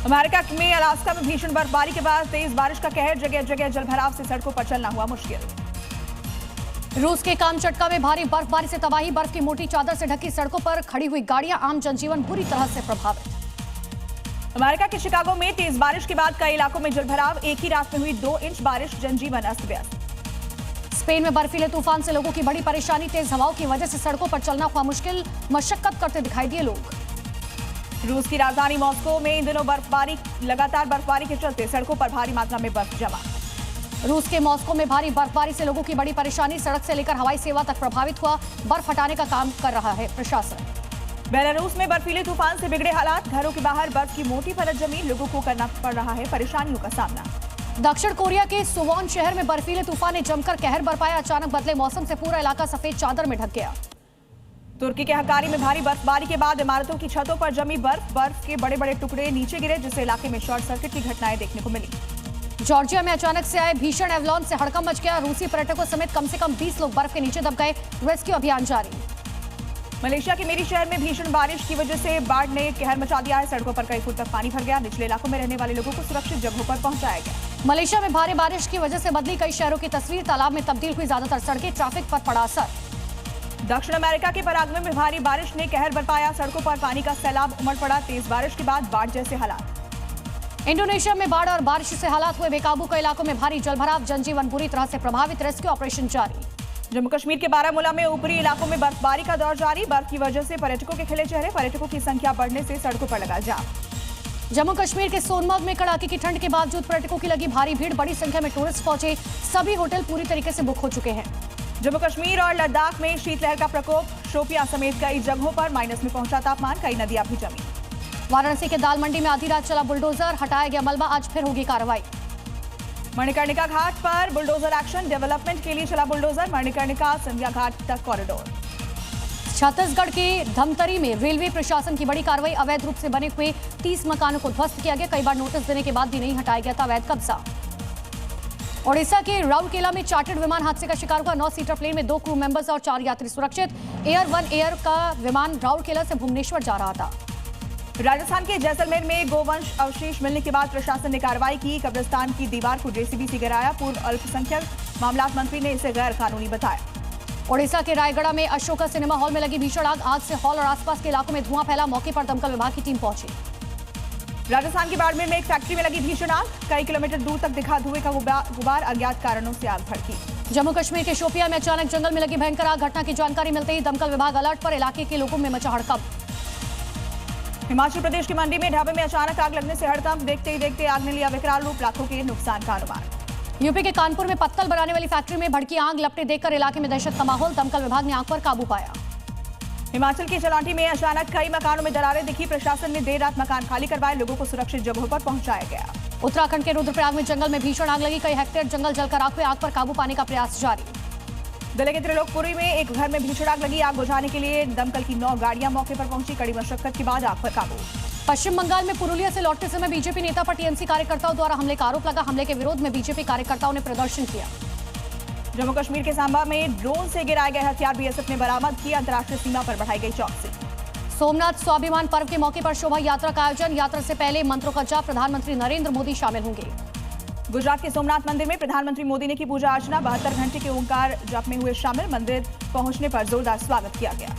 America में Alaska में भीषण बर्फबारी के बाद तेज बारिश का कहर, जगह जगह जलभराव से सड़कों पर चलना हुआ मुश्किल। रूस के कामचटका में भारी बर्फबारी से तबाही, बर्फ की मोटी चादर से ढकी सड़कों पर खड़ी हुई गाड़ियां, आम जनजीवन बुरी तरह से प्रभावित। अमेरिका के शिकागो में तेज बारिश के बाद कई इलाकों में जलभराव, एक ही रात में हुई 2 इंच बारिश, जनजीवन अस्त व्यस्त। स्पेन में बर्फीले तूफान से लोगों की बड़ी परेशानी, तेज हवाओं की वजह से सड़कों पर चलना हुआ मुश्किल, मशक्कत करते दिखाई दिए लोग। रूस की राजधानी मॉस्को में इन दिनों लगातार बर्फबारी के चलते सड़कों पर भारी मात्रा में बर्फ जमा। रूस के मॉस्को में भारी बर्फबारी से लोगों की बड़ी परेशानी, सड़क से लेकर हवाई सेवा तक प्रभावित हुआ, बर्फ हटाने का काम कर रहा है प्रशासन। बेलारूस में बर्फीले तूफान से बिगड़े हालात, घरों के बाहर बर्फ की मोटी परत जमी, लोगों को करना पड़ रहा है परेशानियों का सामना। दक्षिण कोरिया के सुवॉन शहर में बर्फीले तूफान ने जमकर कहर बरपाया, अचानक बदले मौसम से पूरा इलाका सफेद चादर में ढक गया। तुर्की के हक्कारी में भारी बर्फबारी के बाद इमारतों की छतों पर जमी बर्फ के बड़े बड़े टुकड़े नीचे गिरे, जिससे इलाके में शॉर्ट सर्किट की घटनाएं देखने को मिली। जॉर्जिया में अचानक से आए भीषण एवलॉन से हड़कंप मच गया, रूसी पर्यटकों समेत कम से कम 20 लोग बर्फ के नीचे दब गए, रेस्क्यू अभियान जारी। मलेशिया के मेरी शहर में भीषण बारिश की वजह से बाढ़ ने कहर मचा दिया है, सड़कों पर कई फुट तक पानी भर गया, निचले इलाकों में रहने वाले लोगों को सुरक्षित जगहों पर पहुंचाया गया। मलेशिया में भारी बारिश की वजह से बदली कई शहरों की तस्वीर, तालाब में तब्दील हुई ज्यादातर सड़कें, ट्रैफिक पर पड़ा असर। दक्षिण अमेरिका के पराग्वे में भारी बारिश ने कहर बरपाया, सड़कों पर पानी का सैलाब उमड़ पड़ा, तेज बारिश के बाद बाढ़ जैसे हालात। इंडोनेशिया में बाढ़ और बारिश से हालात हुए बेकाबू, कई इलाकों में भारी जलभराव, जनजीवन बुरी तरह से प्रभावित, रेस्क्यू ऑपरेशन जारी। जम्मू कश्मीर के बारामूला में ऊपरी इलाकों में बर्फबारी का दौर जारी, बर्फ की वजह से पर्यटकों के खिले चेहरे, पर्यटकों की संख्या बढ़ने से सड़कों पर लगा जाम। जम्मू कश्मीर के सोनमर्ग में कड़ाके की ठंड के बावजूद पर्यटकों की लगी भारी भीड़, बड़ी संख्या में टूरिस्ट पहुंचे, सभी होटल पूरी तरीके से बुक हो चुके हैं। जम्मू कश्मीर और लद्दाख में शीतलहर का प्रकोप, शोपियां समेत कई जगहों पर माइनस में पहुंचा तापमान, कई नदियां भी जमी। वाराणसी के दाल मंडी में आधी रात चला बुलडोजर, हटाया गया मलबा, आज फिर होगी कार्रवाई। मणिकर्णिका घाट पर बुलडोजर एक्शन, डेवलपमेंट के लिए चला बुलडोजर, मणिकर्णिका संध्या घाट तक कॉरिडोर। छत्तीसगढ़ के धमतरी में रेलवे प्रशासन की बड़ी कार्रवाई, अवैध रूप से बने हुए 30 मकानों को ध्वस्त किया गया, कई बार नोटिस देने के बाद भी नहीं हटाया गया था अवैध कब्जा। ओडिशा के राउरकेला में चार्टर्ड विमान हादसे का शिकार हुआ, 9 सीटर प्लेन में 2 क्रू मेंबर्स और 4 यात्री सुरक्षित, एयर 1 एयर का विमान राउरकेला से भुवनेश्वर जा रहा था। राजस्थान के जैसलमेर में गोवंश अवशेष मिलने के बाद प्रशासन ने कार्रवाई की, कब्रिस्तान की दीवार को जेसीबी से गिराया, पूर्व अल्पसंख्यक मामलात मंत्री ने इसे गैर कानूनी बताया। ओडिशा के रायगढ़ में अशोका सिनेमा हॉल में लगी भीषण आग, आग से हॉल और आसपास के इलाकों में धुआं फैला, मौके पर दमकल विभाग की टीम पहुंची। राजस्थान के बाड़मेर में एक फैक्ट्री में लगी भीषण आग, कई किलोमीटर दूर तक दिखा धुएं का गुबार, अज्ञात कारणों से आग भड़की। जम्मू कश्मीर के शोपियां में अचानक जंगल में लगी भयंकर आग, घटना की जानकारी मिलते ही दमकल विभाग अलर्ट पर, इलाके के लोगों में मचा हड़कंप। हिमाचल प्रदेश की मंडी में ढाबे में अचानक आग लगने से हड़कंप, देखते ही देखते आग ने लिया विकराल रूप, लाखों के नुकसान का अनुमान। यूपी के कानपुर में पत्तल बनाने वाली फैक्ट्री में भड़की आग, लपटे देखकर इलाके में दहशत का माहौल, दमकल विभाग ने आग पर काबू पाया। हिमाचल के चलांटी में अचानक कई मकानों में दरारें दिखी, प्रशासन ने देर रात मकान खाली करवाए, लोगों को सुरक्षित जगहों पर पहुंचाया गया। उत्तराखंड के रुद्रप्रयाग में जंगल में भीषण आग लगी, कई हेक्टेयर जंगल जलकर आग हुए, आग पर काबू पाने का प्रयास जारी। जिले के त्रिलोकपुरी में एक घर में भीषण आग लगी, आग बुझाने के लिए दमकल की 9 गाड़ियां मौके पर पहुंची, कड़ी मशक्कत के बाद आग पर काबू। पश्चिम बंगाल में पुरुलिया से लौटते समय बीजेपी नेता पर टीएमसी कार्यकर्ताओं द्वारा हमले का आरोप लगा, हमले के विरोध में बीजेपी कार्यकर्ताओं ने प्रदर्शन किया। जम्मू कश्मीर के सांबा में ड्रोन से गिराए गए हथियार बीएसएफ ने बरामद किए, अंतर्राष्ट्रीय सीमा पर बढ़ाई गई चौकसी। सोमनाथ स्वाभिमान पर्व के मौके पर शोभा यात्रा का आयोजन, यात्रा से पहले मंत्रों का जाप, प्रधानमंत्री नरेंद्र मोदी शामिल होंगे। गुजरात के सोमनाथ मंदिर में प्रधानमंत्री मोदी ने की पूजा अर्चना, 72 घंटे के ओंकार जप में हुए शामिल, मंदिर पहुंचने पर जोरदार स्वागत किया गया।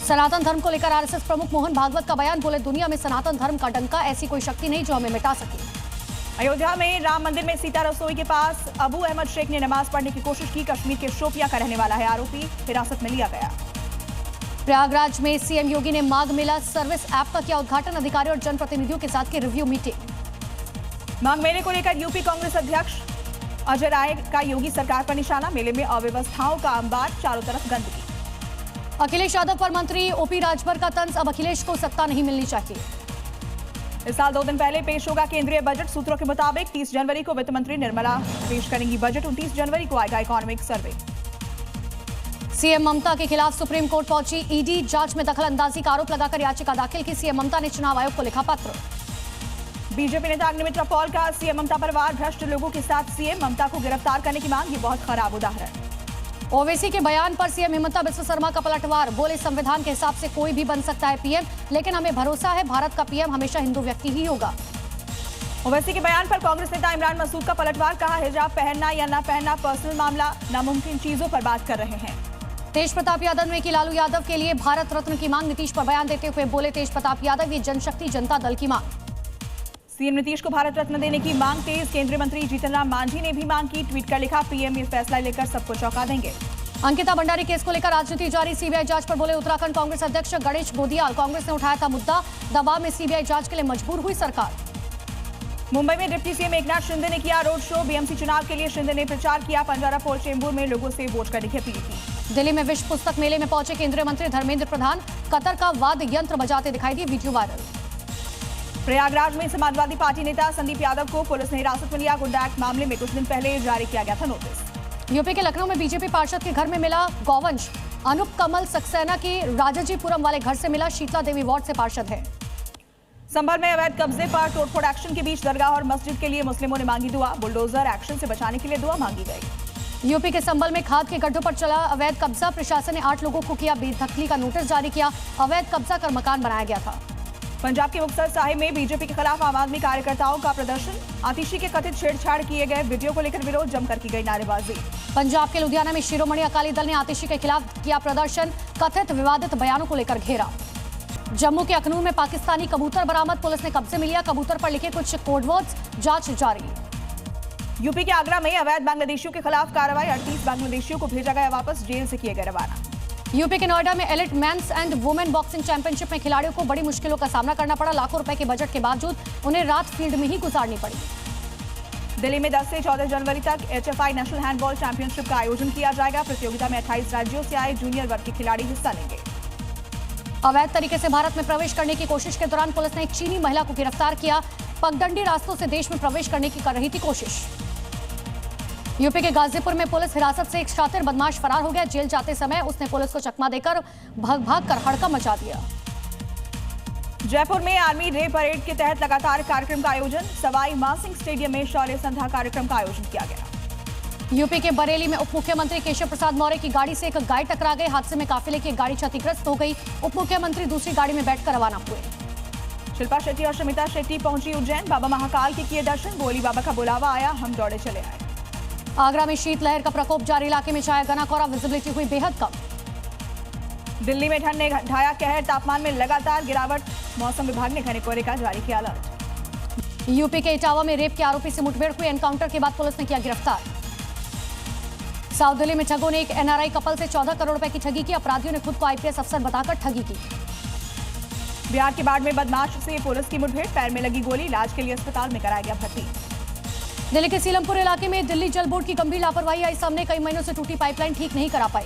सनातन धर्म को लेकर आरएसएस प्रमुख मोहन भागवत का बयान, बोले दुनिया में सनातन धर्म का डंका, ऐसी कोई शक्ति नहीं जो हमें मिटा सके। अयोध्या में राम मंदिर में सीता रसोई के पास अबू अहमद शेख ने नमाज पढ़ने की कोशिश की, कश्मीर के शोपियां का रहने वाला है आरोपी, हिरासत में लिया गया। प्रयागराज में सीएम योगी ने माघ मेला सर्विस ऐप का किया उद्घाटन, अधिकारियों और जनप्रतिनिधियों के साथ की रिव्यू मीटिंग। माघ मेले को लेकर यूपी कांग्रेस अध्यक्ष अजय राय का योगी सरकार पर निशाना, मेले में अव्यवस्थाओं का अंबार, चारों तरफ गंदगी। अखिलेश यादव पर मंत्री ओपी राजभर का तंज, अब अखिलेश को सत्ता नहीं मिलनी चाहिए। इस साल 2 दिन पहले पेश होगा केंद्रीय बजट, सूत्रों के मुताबिक 30 जनवरी को वित्त मंत्री निर्मला पेश करेंगी बजट, 29 जनवरी को आएगा इकोनॉमिक सर्वे। सीएम ममता के खिलाफ सुप्रीम कोर्ट पहुंची ईडी, जांच में दखल अंदाजी का आरोप लगाकर याचिका दाखिल की, सीएम ममता ने चुनाव आयोग को लिखा पत्र। बीजेपी नेता अग्निमित्रा पॉल का सीएम ममता पर वार, भ्रष्ट लोगों के साथ सीएम ममता को गिरफ्तार करने की मांग, ये बहुत खराब उदाहरण। ओवैसी के बयान पर सीएम हिमंता बिस्वा शर्मा का पलटवार, बोले संविधान के हिसाब से कोई भी बन सकता है पीएम, लेकिन हमें भरोसा है भारत का पीएम हमेशा हिंदू व्यक्ति ही होगा। ओवैसी के बयान पर कांग्रेस नेता इमरान मसूद का पलटवार, कहा हिजाब पहनना या ना पहनना पर्सनल मामला, नामुमकिन चीजों पर बात कर रहे हैं। तेज प्रताप यादव ने की लालू यादव के लिए भारत रत्न की मांग, नीतीश पर बयान देते हुए बोले तेज प्रताप यादव, ये जनशक्ति जनता दल की मांग। सीएम नीतीश को भारत रत्न देने की मांग तेज, केंद्रीय मंत्री जीतन राम मांझी ने भी मांग की, ट्वीट कर लिखा पीएम ये फैसला लेकर सबको चौंका देंगे। अंकिता भंडारी केस को लेकर राजनीति जारी, सीबीआई जांच पर बोले उत्तराखंड कांग्रेस अध्यक्ष गणेश गोदियाल, कांग्रेस ने उठाया था मुद्दा, दबाव में सीबीआई जांच के लिए मजबूर हुई सरकार। मुंबई में डिप्टी सीएम एकनाथ शिंदे ने किया रोड शो, बीएमसी चुनाव के लिए शिंदे ने प्रचार किया, पंजारा पोल चेंबूर में लोगों से वोट करने की अपील की। दिल्ली में विश्व पुस्तक मेले में पहुंचे केंद्रीय मंत्री धर्मेंद्र प्रधान, कतर का वाद्य यंत्र बजाते दिखाई दिए, वीडियो वायरल। प्रयागराज में समाजवादी पार्टी नेता संदीप यादव को पुलिस ने हिरासत में लिया, गुंडा एक्ट मामले में कुछ दिन पहले जारी किया गया था नोटिस। यूपी के लखनऊ में बीजेपी पार्षद के घर में मिला गौवंश, अनूप कमल सक्सेना के राजाजीपुरम वाले घर से मिला, शीतला देवी वार्ड से पार्षद है। संभल में अवैध कब्जे पर तोड़फोड़ एक्शन के बीच दरगाह और मस्जिद के लिए मुस्लिमों ने मांगी दुआ, बुलडोजर एक्शन से बचाने के लिए दुआ मांगी गई। यूपी के संभल में खाद के गड्ढों पर चला अवैध कब्जा, प्रशासन ने 8 लोगों को किया बेदखली का नोटिस जारी किया, अवैध कब्जा कर मकान बनाया गया था। पंजाब के मुक्तसर साहिब में बीजेपी के खिलाफ आम आदमी कार्यकर्ताओं का प्रदर्शन, आतिशी के कथित छेड़छाड़ किए गए वीडियो को लेकर विरोध, जमकर की गई नारेबाजी। पंजाब के लुधियाना में शिरोमणि अकाली दल ने आतिशी के खिलाफ किया प्रदर्शन, कथित विवादित बयानों को लेकर घेरा। जम्मू के अखनूर में पाकिस्तानी कबूतर बरामद, पुलिस ने कब्जे में लिया, कबूतर पर लिखे कुछ कोडवर्ड्स, जांच जारी। यूपी के आगरा में अवैध बांग्लादेशियों के खिलाफ कार्रवाई, 38 बांग्लादेशियों को भेजा गया वापस, जेल से किए गए रवाना। यूपी के नोएडा में elite mens and women boxing championship में खिलाड़ियों को बड़ी मुश्किलों का सामना करना पड़ा, लाखों रुपए के बजट के बावजूद उन्हें रात फील्ड में ही गुजारनी पड़ी। दिल्ली में 10 से 14 जनवरी तक HFI नेशनल हैंडबॉल चैंपियनशिप का आयोजन किया जाएगा, प्रतियोगिता में 28 राज्यों से आए जूनियर वर्ग के खिलाड़ी हिस्सा लेंगे। अवैध तरीके से भारत में प्रवेश करने की कोशिश के दौरान पुलिस ने एक चीनी महिला को गिरफ्तार किया, पगडंडी रास्तों से देश में प्रवेश करने की कर रही थी कोशिश। यूपी के गाजीपुर में पुलिस हिरासत से एक शातिर बदमाश फरार हो गया, जेल जाते समय उसने पुलिस को चकमा देकर भाग कर हड़कंप मचा दिया। जयपुर में आर्मी डे परेड के तहत लगातार कार्यक्रम का आयोजन, सवाई मानसिंह स्टेडियम में शौर्य संध्या कार्यक्रम का आयोजन किया गया। यूपी के बरेली में उप मुख्यमंत्री केशव प्रसाद मौर्य की गाड़ी से एक गाय टकरा गई, हादसे में काफिले की गाड़ी क्षतिग्रस्त हो गई, उप मुख्यमंत्री दूसरी गाड़ी में बैठकर रवाना हुए। शिल्पा शेट्टी और शमिता शेट्टी पहुंची उज्जैन, बाबा महाकाल के किए दर्शन, बोली बाबा का बुलावा आया, हम दौड़े चले आए। आगरा में शीतलहर का प्रकोप जारी, इलाके में छाया घना कोहरा, विजिबिलिटी हुई बेहद कम। दिल्ली में ठंड ने ढाया कहर, तापमान में लगातार गिरावट, मौसम विभाग ने घने कोहरे का जारी किया अलर्ट। यूपी के इटावा में रेप के आरोपी से मुठभेड़ हुई, एनकाउंटर के बाद पुलिस ने किया गिरफ्तार। साउथ दिल्ली में ठगों ने एक NRI कपल से 14 करोड़ रुपए की ठगी की, अपराधियों ने खुद को IPS अफसर बताकर ठगी की। बिहार के बाढ़ में बदमाश से पुलिस की मुठभेड़, पैर में लगी गोली, इलाज के लिए अस्पताल में कराया गया भर्ती। दिल्ली के सीलमपुर इलाके में दिल्ली जल बोर्ड की गंभीर लापरवाही आई सामने, कई महीनों से टूटी पाइपलाइन ठीक नहीं करा पाई।